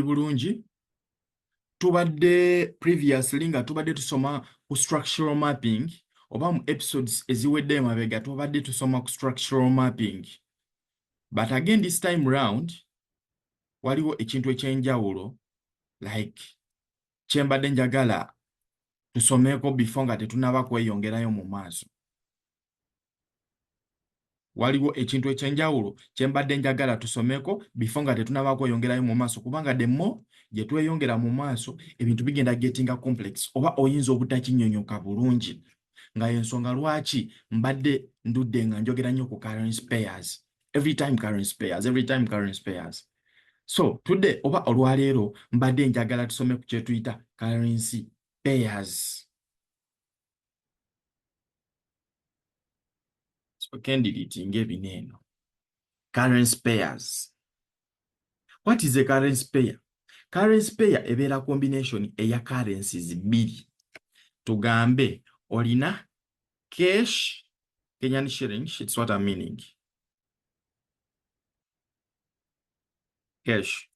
bulungi tubadde previously nga tubadde tusoma ku structural mapping oba mu episodes eziwedde emabega tubadde tusoma ku structural mapping, but again this time round waliwo ekintu ekyenjawulo like kyembadde njagala tusomeko before nga tetunaba kweyongerayo mu maaso. Waliwo ekintu ekyenjawulo kyembadde njagala tusomeko before nga tetunaba kweyongerayo mu maaso, kubanga the more gye tweyongera mu maaso ebintu bigenda gettinga complex oba oyinza obutakinyonyoka bulungi, nga y'ensonga lwaki mbadde ndudde nga njogera nnyo ku currency pairs, every time currency pairs. So today oba olwaleero mbadde njagala tusome ku kye tuyita currency pairs. So kendiritinga ebineeno. Currency pairs. What is a currency pair? Currency pair ebeera combination eya currencies bbiri. Tugambe olina cash, Kenyan shillings, it's what I'm meaning. Cash.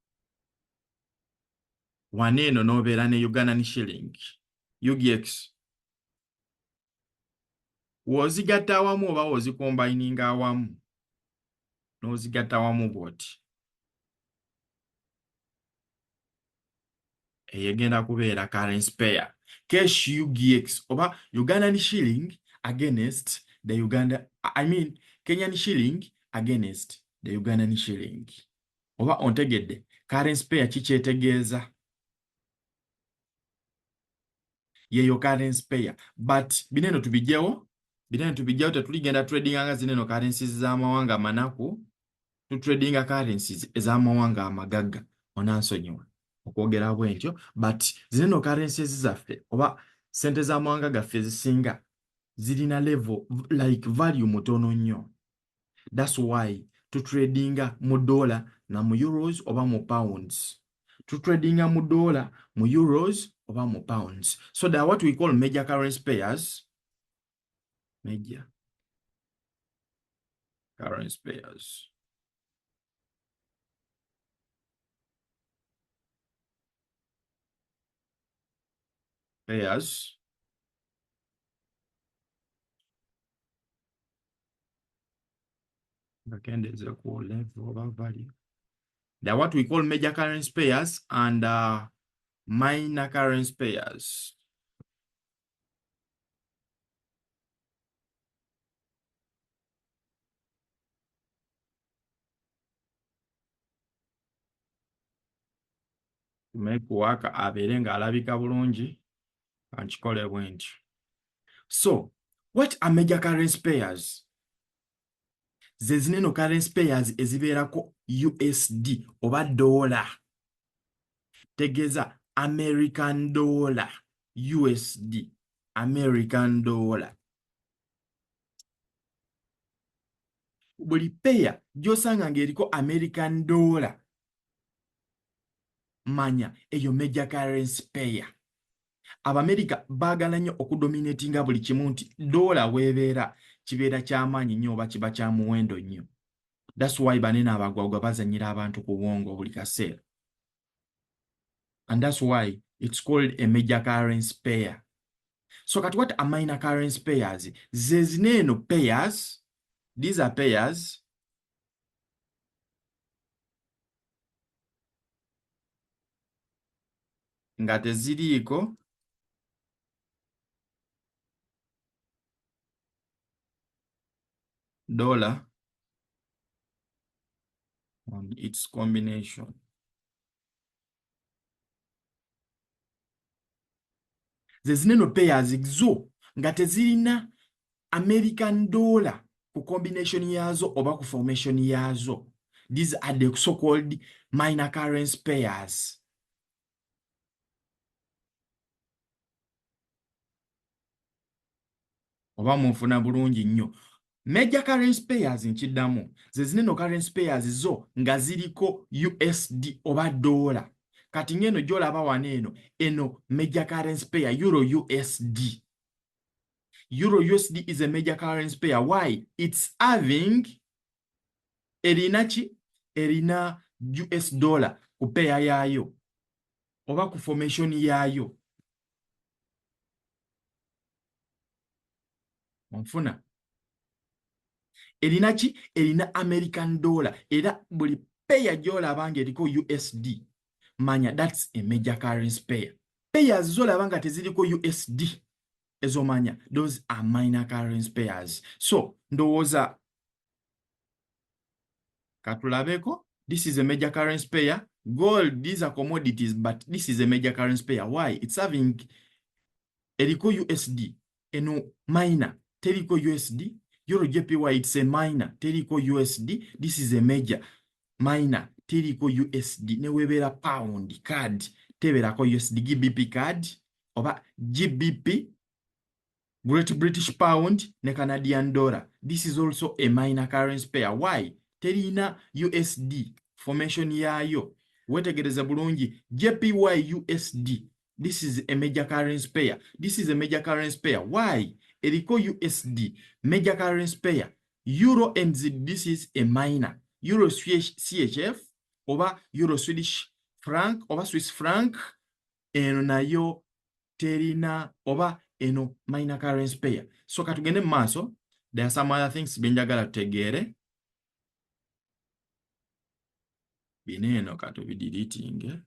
Waneeno n'obeera ne Ugandan shilling, UGX. W'ozigatta awamu oba w'ozikombayininga awamu, n'ozigatta awamu bw'oti. Eyegenda kubeera currency pair. Cash UGX oba Ugandan shilling against the Kenyan shilling against the Ugandan shilling. Oba ontegedde currency pair kikyetegeeza? Yeyo currency pair, but bineeno tubijjawo tetuligenda tradinga nga zineno currencies z'amawanga manaku, tutradinga currencies ez'amawanga amagagga. Onansonyiwa okwogera bwentyo, but zineno currencies zaffe oba sente z'amawanga gaffe ezisinga zirina level like value mutono nnyo. That's why tutradinga mu dollar na mu euros oba mu pounds. Tutradinga mu dollar, mu euros oba mu pounds. So they are what we call major currency pairs. Major currency pairs. Pairs is equal level of value. They are what we call major currency pairs and minor currency pairs. Mekuwaka abeere ng'alabika bulungi ankikole bwentyo. So what are major currency pairs? Ze zineno currency pairs ezibeerako USD oba dollar. Tegeeza American dollar, USD, American dollar. Buli pair gy'osanga ng'eriko American dollar, manya eyo major currency pair. Abamerika baagala nnyo okudominatinga buli kimu nti dollar weebeera kibeera ky'amaanyi nnyo oba kiba kya muwendo nnyo. That's why banene abagwagwa bazannyira abantu ku bwongo buli kaseera. And that's why it's called a major currency pair. So kati what are minor currency pairs? Ze zineeno pairs, these are pairs nga teziriiko dollar on its combination. Ze zineno pairs zo nga tezirina American dollar ku combination yazo oba ku formation yazo. These are the so-called minor currency pairs. Oba munfuna bulungi nnyo. Major currency pairs nkiddamu. Ze zineno currency pairs zo nga ziriko USD oba dollar. Kati ngeno gy'olaba waneeno eno major currency pair Euro USD. Euro USD is a major currency pair. Why? It's having erina US dollar ku peya yaayo oba ku formation yaayo. Onfuna? Erina ki? Erina American dollar. Era buli peya gy'olaba ng'eriko USD, manya that's a major currency pair. Payers z'olaba nga teziriko USD, ezomanya those are minor currency pairs. So ndowooza katulabeko. This is a major currency pair. Gold, these are commodities, but this is a major currency pair. Why? It's having eriko USD, eno minor, teriko USD. Euro JPY, it's a minor, teriko USD. This is a major, minor, teriko USD. Ne webera pound card, teberako USD. GBP card oba GBP, Great British Pound, ne Canadian dollar. This is also a minor currency pair. Why? Terina USD formation yayo. Wetegereza bulungi. JPY USD. This is a major currency pair. This is a major currency pair. Why? Eriko USD, major currency pair. Euro NZ, this is a minor. Euro CHF, oba Euro Swedish franc, oba Swiss franc, eno nayo terina, oba eno minor currency pair. So katugende maaso, there are some other things benjagala tutegere. Bineno katubideleting.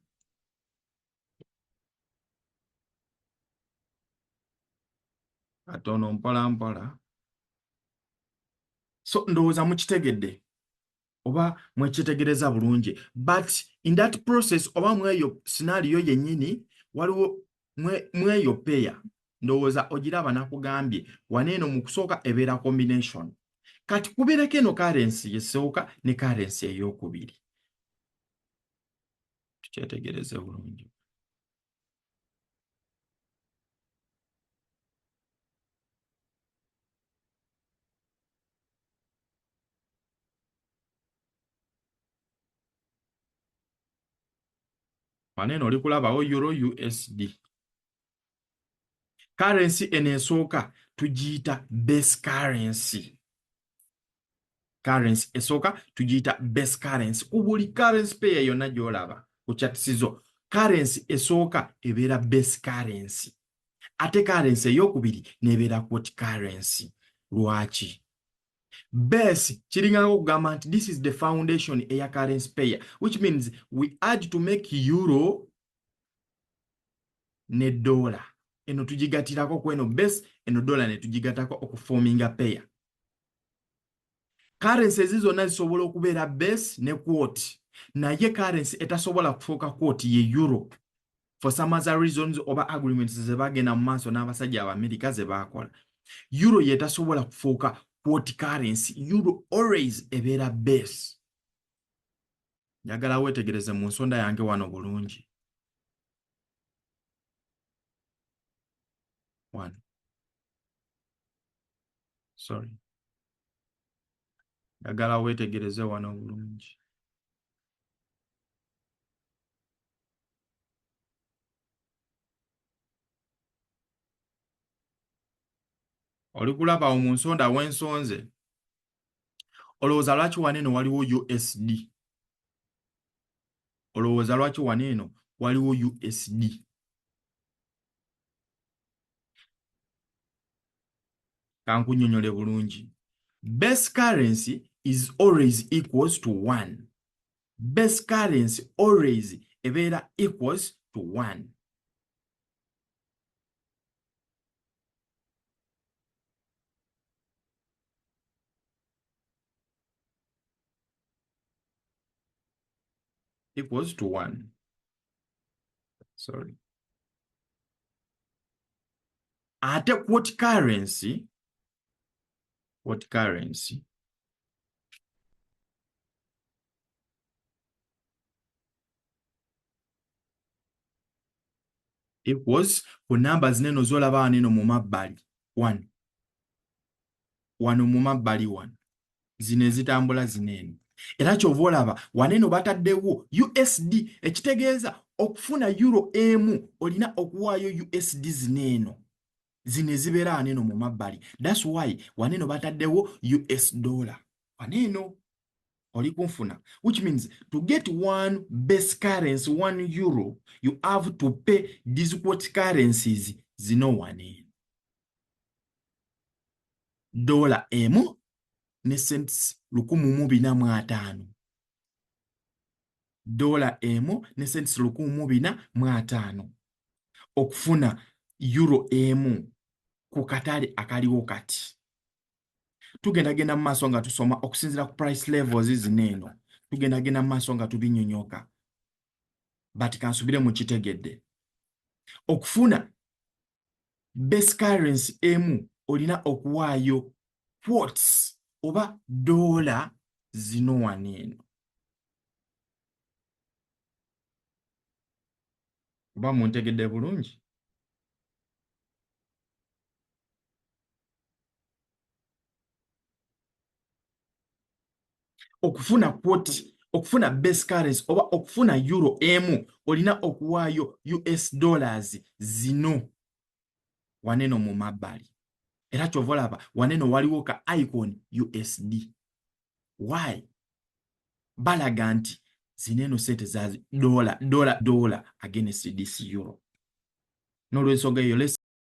Katono mpola mpola. So ndowooza mukitegedde oba mwekitegereza bulungi, but in that process oba mweyo scenario yennyini waliwo mweyo pair, ndowooza ogiraba nakugambye waneeno mu kusooka ebeera combination. Kati kubeereko eno currency esooka ne currency ey'okubiri. Tukyetegereze bulungi. Waneeno oli kulabawo Euro USD. Currency eno esooka tugiyita base currency. Currency esooka tugiyita base currency. Ku buli currency pair yonna gy'olaba ku kyatisizo, currency esooka ebeera base currency. Ate currency ey'okubiri n'ebeera quote currency. Lwaki? Base kiringako okugamba nti this is the foundation eya currency pair, which means we add to make euro ne dollar. Eno tugigatirako kweno base, eno dollar ne tugigatako okuforminga pair. Currency zizonna zisobola okubeera base ne quote, naye currency etasobola kufuuka quote ye euro for some other reasons oba agreements ze bagenda mu maaso n'abasajja Abamerika ze baakola. Euro yetasobola kufuuka quote currency. Euro always ebeera base. Njagala weetegereze mu nsonda yange wano bulungi. Njagala weetegereze wano bulungi. Oli kulaba mu nsonda w'ensonze. Olowooza lwaki waneeno waliwo USD? Olowooza lwaki waneeno waliwo USD? Kankunnyonnyole bulungi. Base currency is always equals to 1. Base currency always ebeera equals to 1. Equals to 1. Sorry. Ate what currency equals ku numbers neno zolaba neno mu mabbali 1. Wano mu mabbali 1. Zino ezitambula zineno. Era kyova olaba waneno bataddewo USD, ekitegeeza okufuna euro emu olina okuwaayo USD zineno. Zino ezibeera waneno mu mabbali. That's why waneno bataddewo US dollar. Waneno. oli kunfuna, which means to get one base currency, 1 euro, you have to pay these what currencies zino wane. Dola emu ne cents 145. Dola emu ne cents 145 okufuna euro emu ku katale akaliwo kati. Tugenda mu maaso nga tusoma okusinziira ku price levels zineeno. Tugenda mu maaso nga tubinyonyoka. But kansubire mu kitegedde. Okufuna base currency emu olina okuwaayo quartz oba dola zino waneeno. Oba muntegedde bulungi? Okufuna base currency oba okufuna euro emu olina okuwaayo US dollars zino waneeno mu mabbali. Era kyova olaba waneeno waliwo ka icon USD. Why? Balaga nti zineeno sente za dola against this euro. N'olw'ensonga eyo